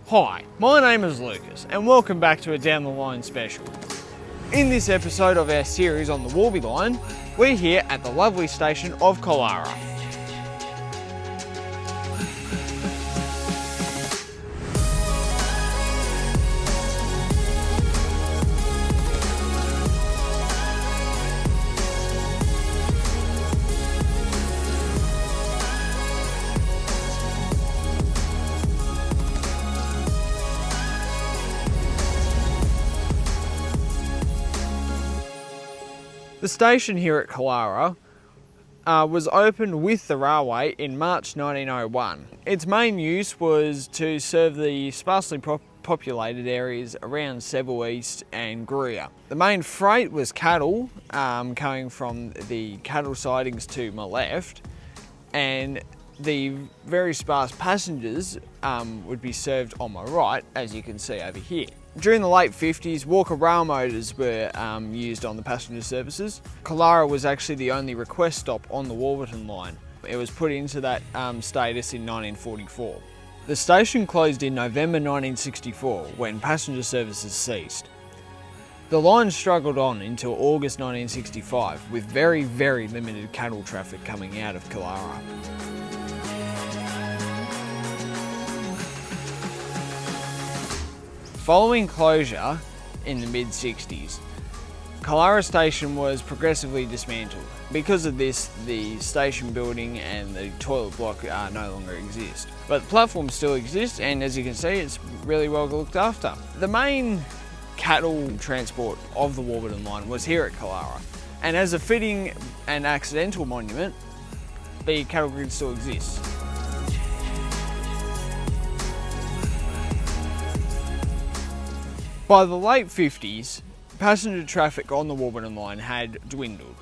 Hi, my name is Lucas and welcome back to a Down the Line special. In this episode of our series on the Warby Line, we're here at the lovely station of Killara. The station here at Calara was opened with the railway in March 1901. Its main use was to serve the sparsely populated areas around Seville East and Gruya. The main freight was cattle, coming from the cattle sidings to my left, and the very sparse passengers would be served on my right, as you can see over here. During the late 50s, Walker rail motors were used on the passenger services. Calara was actually the only request stop on the Warburton Line. It was put into that status in 1944. The station closed in November 1964 when passenger services ceased. The line struggled on until August 1965 with very limited cattle traffic coming out of Killara. Following closure in the mid-60s, Killara Station was progressively dismantled. Because of this, the station building and the toilet block no longer exist. But the platform still exists, and as you can see, it's really well looked after. The main cattle transport of the Warburton Line was here at Killara, and as a fitting and accidental monument, the cattle grid still exists. By the late 50s, passenger traffic on the Warburton Line had dwindled.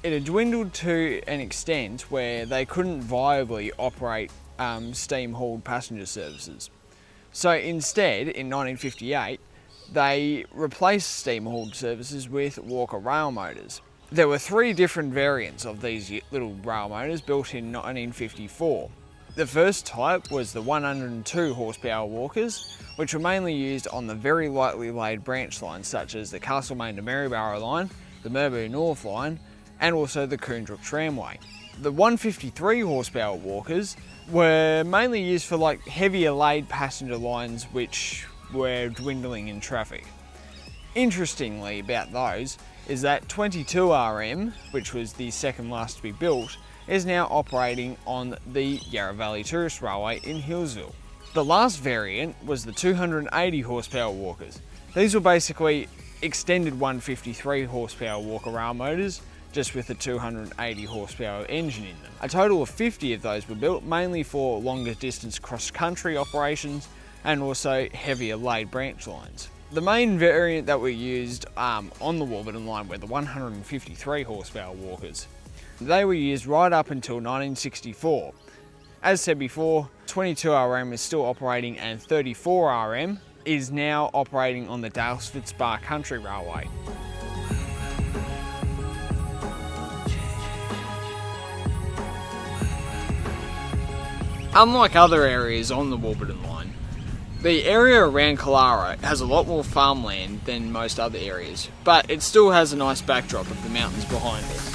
It had dwindled to an extent where they couldn't viably operate steam-hauled passenger services. So instead, in 1958, they replaced steam-hauled services with Walker rail motors. There were three different variants of these little rail motors built in 1954. The first type was the 102 horsepower Walkers, which were mainly used on the very lightly laid branch lines such as the Castlemaine to Maryborough line, the Merbu North line, and also the Coondrook tramway. The 153 horsepower Walkers were mainly used for heavier laid passenger lines which were dwindling in traffic. Interestingly about those is that 22 RM, which was the second last to be built, is now operating on the Yarra Valley Tourist Railway in Hillsville. The last variant was the 280 horsepower Walkers. These were basically extended 153 horsepower Walker rail motors, just with a 280 horsepower engine in them. A total of 50 of those were built mainly for longer distance cross-country operations and also heavier laid branch lines. The main variant that were used on the Warburton Line were the 153 horsepower Walkers. They were used right up until 1964. As said before, 22 RM is still operating and 34 RM is now operating on the Dalesford Spa Country Railway. Unlike other areas on the Warburton Line, the area around Calara has a lot more farmland than most other areas, but it still has a nice backdrop of the mountains behind it.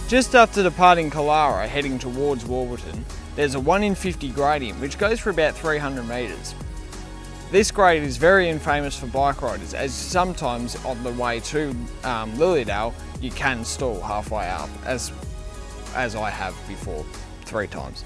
Just after departing Calara, heading towards Warburton, there's a 1 in 50 gradient which goes for about 300 metres. This grade is very infamous for bike riders, as sometimes on the way to Lilydale you can stall halfway up, as I have before 3 times.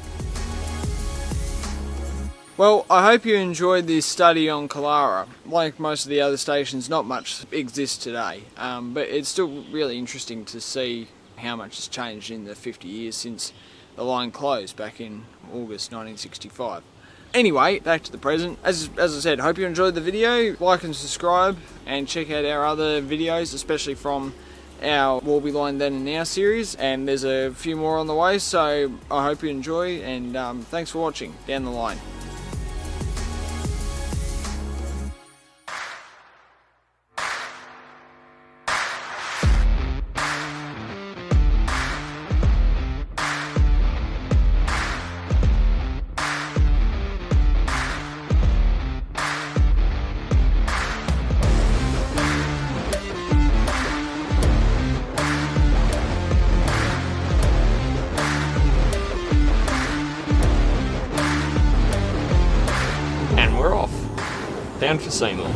Well, I hope you enjoyed this study on Calara. Like most of the other stations, not much exists today, but it's still really interesting to see how much has changed in the 50 years since the line closed back in August 1965. Anyway, back to the present. As I said, hope you enjoyed the video. Like and subscribe and check out our other videos, especially from our Warby Line Then and Now series, and there's a few more on the way, so I hope you enjoy, and thanks for watching. Down the line. And we're off. Down for Seymour.